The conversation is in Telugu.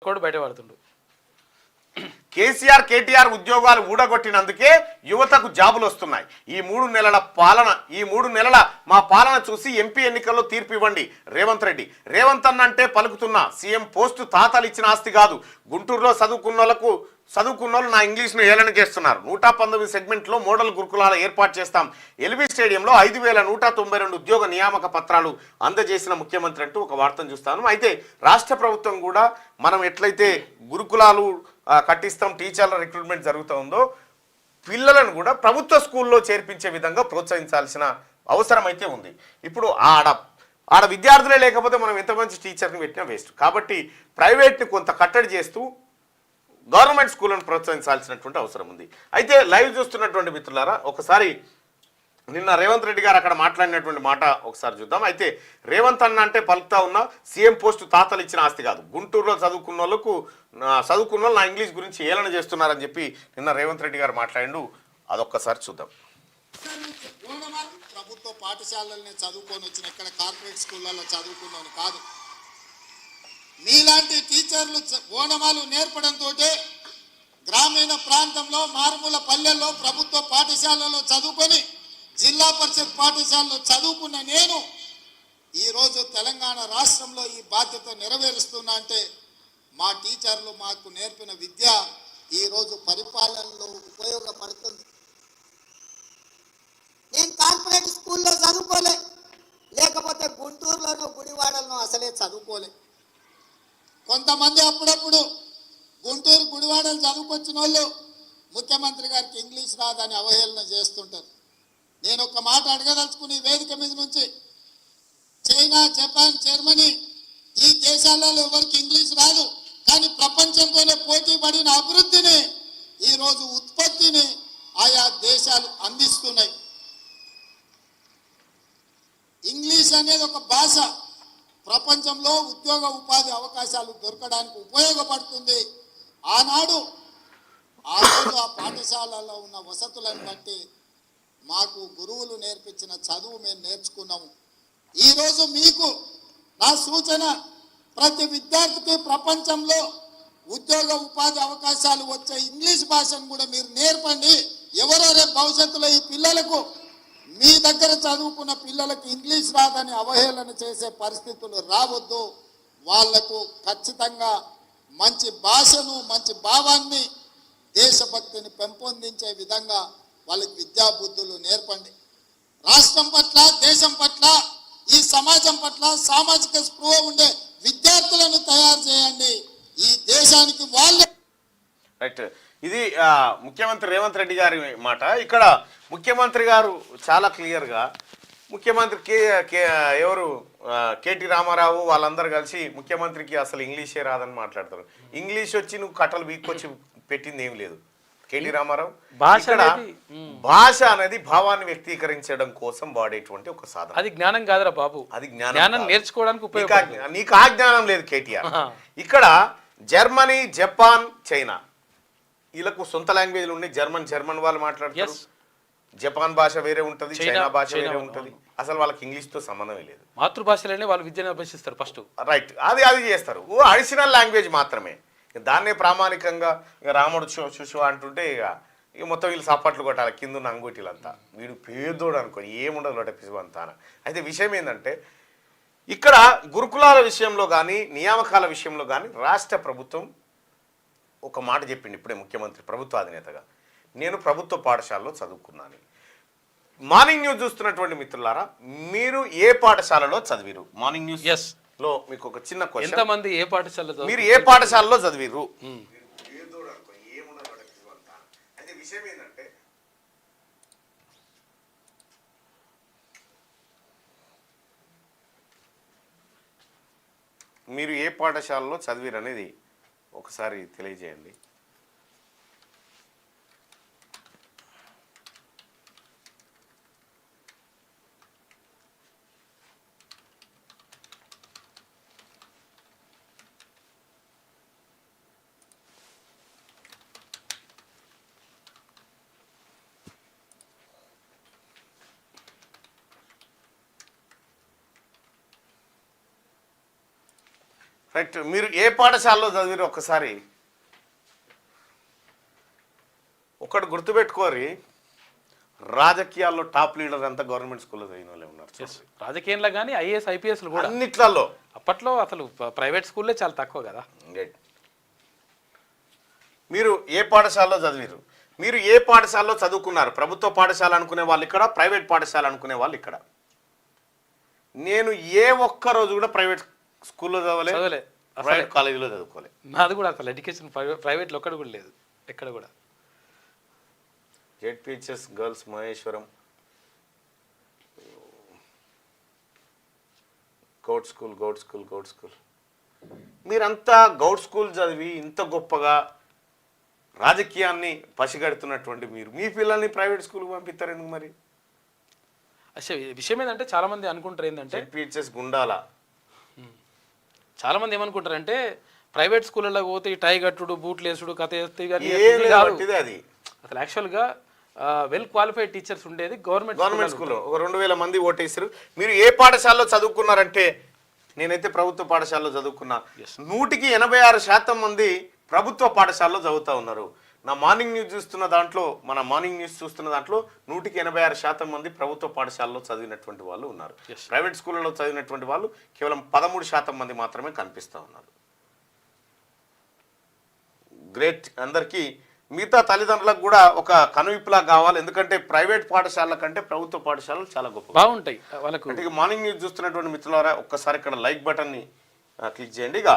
ఒక్కోడు బయట పడుతుండు. కేసీఆర్ కేటీఆర్ ఉద్యోగాలు ఊడగొట్టినందుకే యువతకు జాబులు వస్తున్నాయి. ఈ 3 నెలల మా పాలన చూసి ఎంపీ ఎన్నికల్లో తీర్పు ఇవ్వండి రేవంత్ రెడ్డి. రేవంత్ అన్న అంటే పలుకుతున్నా సీఎం పోస్టు తాతలు ఇచ్చిన ఆస్తి కాదు. గుంటూరులో చదువుకున్నోళ్ళు నా ఇంగ్లీష్ను ఏలన చేస్తున్నారు. 119 సెగ్మెంట్లో మోడల్ గురుకులాల ఏర్పాటు చేస్తాం. ఎల్బీ స్టేడియంలో 5192 ఉద్యోగ నియామక పత్రాలు అందజేసిన ముఖ్యమంత్రి అంటూ ఒక వార్తను చూస్తాను. అయితే రాష్ట్ర ప్రభుత్వం కూడా మనం ఎట్లయితే గురుకులాలు కట్టిస్తాం, టీచర్ల రిక్రూట్మెంట్ జరుగుతూ ఉందో పిల్లలను కూడా ప్రభుత్వ స్కూల్లో చేర్పించే విధంగా ప్రోత్సహించాల్సిన అవసరం అయితే ఉంది. ఇప్పుడు ఆడ విద్యార్థులే లేకపోతే మనం ఎంత మంచి టీచర్ని పెట్టినా వేస్ట్. కాబట్టి ప్రైవేట్ని కొంత కట్టడి చేస్తూ గవర్నమెంట్ స్కూళ్ళను ప్రోత్సహించాల్సినటువంటి అవసరం ఉంది. అయితే లైవ్ చూస్తున్నటువంటి మిత్రులారా, ఒకసారి నిన్న రేవంత్ రెడ్డి గారు అక్కడ మాట్లాడినటువంటి మాట ఒకసారి చూద్దాం. అయితే రేవంత్ అన్న అంటే పలుకుతా ఉన్న సీఎం పోస్టు తాతలు ఇచ్చిన ఆస్తి కాదు. గుంటూరులో చదువుకున్న వాళ్ళు నా ఇంగ్లీష్ గురించి ఏలన చేస్తున్నారని చెప్పి నిన్న రేవంత్ రెడ్డి గారు మాట్లాడిండు. అదొక్కసారి చూద్దాం. ప్రభుత్వ పాఠశాలల్ని చదువుకొని వచ్చిన ఇక్కడ కార్పొరేట్ స్కూళ్ళల్లో చదువుకున్నాను కాదు. మీలాంటి టీచర్లు ఓనమాలు నేర్పడంతో గ్రామీణ ప్రాంతంలో మారుమూల పల్లెల్లో ప్రభుత్వ పాఠశాలలో చదువుకొని జిల్లా పరిషత్ పాఠశాలలో చదువుకున్న నేను ఈరోజు తెలంగాణ రాష్ట్రంలో ఈ బాధ్యత నెరవేరుస్తున్నా అంటే మా టీచర్లు మాకు నేర్పిన విద్య ఈరోజు పరిపాలనలో ఉపయోగపడుతుంది. నేను కార్పొరేట్ స్కూల్లో చదువుకోలే, లేకపోతే గుంటూరులోనో గుడివాడలోనో అసలే చదువుకోలే. కొంతమంది అప్పుడప్పుడు గుంటూరు గుడివాడలు చదువుకొచ్చిన వాళ్ళు ముఖ్యమంత్రి గారికి ఇంగ్లీష్ రాదని అవహేళన చేస్తుంటారు. నేను ఒక మాట అడగదలుచుకుని వేదిక మీద నుంచి, చైనా, జపాన్, జర్మనీ ఈ దేశాలలో ఎవరికి ఇంగ్లీష్ రాదు, కానీ ప్రపంచంతోనే పోటీ పడిన అభివృద్ధిని ఈరోజు ఉత్పత్తిని ఆయా దేశాలు అందిస్తున్నాయి. ఇంగ్లీష్ అనేది ఒక భాష ప్రపంచంలో ఉద్యోగ ఉపాధి అవకాశాలు దొరకడానికి ఉపయోగపడుతుంది. ఆనాడు ఆ రోజు ఆ పాఠశాలలో ఉన్న వసతులను బట్టి మాకు గురువులు నేర్పించిన చదువు మేము నేర్చుకున్నాము. ఈరోజు మీకు నా సూచన, ప్రతి విద్యార్థికి ప్రపంచంలో ఉద్యోగ ఉపాధి అవకాశాలు వచ్చే ఇంగ్లీష్ భాషను కూడా మీరు నేర్పండి. ఎవరో రేపు భవిష్యత్తులో ఈ పిల్లలకు మీ దగ్గర చదువుకున్న పిల్లలకు ఇంగ్లీష్ రాదని అవహేళన చేసే పరిస్థితులు రావద్దు. వాళ్లకు ఖచ్చితంగా మంచి భాషను, మంచి భావాన్ని, దేశభక్తిని పెంపొందించే విధంగా వాళ్ళకి విద్యాబుద్ధులు నేర్పండి. రాష్ట్రం పట్ల, దేశం పట్ల, ఈ సమాజం పట్ల సామాజిక స్పృహ ఉండే విద్యార్థులను తయారు చేయండి. ఈ దేశానికి వాళ్ళే. రైట్, ఇది ముఖ్యమంత్రి రేవంత్ రెడ్డి గారి మాట. ఇక్కడ ముఖ్యమంత్రి గారు చాలా క్లియర్గా, ముఖ్యమంత్రి ఎవరు కేటీ రామారావు వాళ్ళందరూ కలిసి ముఖ్యమంత్రికి అసలు ఇంగ్లీషే రాదని మాట్లాడతారు. ఇంగ్లీష్ వచ్చి నువ్వు కట్టలు వీక్కొచ్చి పెట్టింది ఏం లేదు. కేటీ రామారావు భాష అనేది భావాన్ని వ్యక్తీకరించడం కోసం వాడేటువంటి ఒక సాధన. అది జ్ఞానం కాదురా బాబు, అది జ్ఞానం నేర్చుకోవడానికి ఉపయోగపడుతుంది. నీకు ఆ జ్ఞానం లేదు కేటీఆర్. ఇక్కడ జర్మనీ, జపాన్, చైనా వీళ్ళకు సొంత లాంగ్వేజ్లు ఉన్నాయి. జర్మన్ వాళ్ళు మాట్లాడతారు, జపాన్ భాష వేరే ఉంటుంది, చైనా భాష వేరే ఉంటుంది. అసలు వాళ్ళకి ఇంగ్లీష్తో సంబంధమే లేదు. మాతృభాషలోనే వాళ్ళు విద్యను అభ్యసిస్తారు ఫస్ట్. రైట్, అది చేస్తారు. అడిషనల్ లాంగ్వేజ్ మాత్రమే. దాన్నే ప్రామాణికంగా ఇక రాముడు శుశు అంటుంటే ఇక మొత్తం వీళ్ళు సపాట్లు కొట్టాలి కింద ఉన్న అంగుటీలంతా. వీడు పేదోడు అనుకోని ఏముండదు లోట పిసువంతా. అయితే విషయం ఏంటంటే ఇక్కడ గురుకులాల విషయంలో కానీ నియామకాల విషయంలో కానీ రాష్ట్ర ప్రభుత్వం ఒక మాట చెప్పింది ఇప్పుడే ముఖ్యమంత్రి, ప్రభుత్వ అధినేతగా. నేను ప్రభుత్వ పాఠశాలలో చదువుకున్నాను. మార్నింగ్ న్యూస్ చూస్తున్నటువంటి మిత్రులారా, మీరు ఏ పాఠశాలలో చదివిరు? మార్నింగ్ న్యూస్ లో మీకు ఒక చిన్న క్వశ్చన్, ఎంతమంది ఏ పాఠశాలలో, మీరు ఏ పాఠశాలలో చదివిరు? అయితే విషయం ఏంటంటే మీరు ఏ పాఠశాలలో చదివిరు అనేది ఒకసారి తెలియజేయండి. రైట్. మీరు ఏ పాఠశాలలో చదివారు ఒక్కసారి ఒకటి గుర్తుపెట్టుకోరి, రాజకీయాల్లో టాప్ లీడర్ అంతా గవర్నమెంట్ స్కూల్లో చదివిన వాళ్ళే ఉన్నారు. రాజకీయంలో కానీ ఐఏఎస్ ఐపీఎస్లు కూడా అన్నిట్లలో. అప్పట్లో అసలు ప్రైవేట్ స్కూల్లే చాలా తక్కువ కదా. మీరు ఏ పాఠశాలలో చదివారు, మీరు ఏ పాఠశాలలో చదువుకున్నారు? ప్రభుత్వ పాఠశాల అనుకునే వాళ్ళు ఇక్కడ, ప్రైవేట్ పాఠశాల అనుకునే వాళ్ళు ఇక్కడ. నేను ఏ ఒక్క రోజు కూడా ప్రైవేట్ స్కూల్లో చదవలే, ప్రైవేట్ కాలేజీలో చదువుకోలే. నాది కూడా అసలు ఎడ్యుకేషన్ ప్రైవేట్లో ఒక్కడు కూడా లేదు ఎక్కడ కూడా. ZPHS girls Maheshwaram, Goud school. మీరంతా గౌడ్ స్కూల్ చదివి ఇంత గొప్పగా రాజకీయాన్ని పసిగడుతున్నటువంటి మీరు మీ పిల్లల్ని ప్రైవేట్ స్కూల్కి పంపిస్తారు ఎందుకు మరి? అసలు విషయం ఏంటంటే చాలా మంది అనుకుంటారు ఏంటంటే జెడ్పిహెచ్ఎస్ గుండాల చాలా మంది ఏమనుకుంటారంటే ప్రైవేట్ స్కూళ్ళలో పోతే ఈ టై కట్టుడు బూట్లు వేసుడు కథ వేస్తే అది అసలు యాక్చువల్గా వెల్ క్వాలిఫైడ్ టీచర్స్ ఉండేది గవర్నమెంట్ స్కూల్లో. ఒక 2000 మంది ఓటేసారు. మీరు ఏ పాఠశాలలో చదువుకున్నారంటే నేనైతే ప్రభుత్వ పాఠశాలలో చదువుకున్నా. 186% మంది ప్రభుత్వ పాఠశాలలో చదువుతూ ఉన్నారు. నా మార్నింగ్ న్యూస్ చూస్తున్న దాంట్లో, మన మార్నింగ్ న్యూస్ చూస్తున్న దాంట్లో 186% మంది ప్రభుత్వ పాఠశాలలో చదివినటువంటి వాళ్ళు ఉన్నారు. ప్రైవేట్ స్కూళ్ళలో చదివినటువంటి వాళ్ళు కేవలం 13% మంది మాత్రమే కనిపిస్తూ ఉన్నారు. గ్రేట్. అందరికీ మిగతా తల్లిదండ్రులకు కూడా ఒక కనువిప్పులా కావాలి. ఎందుకంటే ప్రైవేట్ పాఠశాలల కంటే ప్రభుత్వ పాఠశాలలు చాలా గొప్ప బాగుంటాయి వాళ్ళకు. మార్నింగ్ న్యూస్ చూస్తున్నటువంటి మిత్రులారా ఒక్కసారి ఇక్కడ లైక్ బటన్ని క్లిక్ చేయండి. ఇక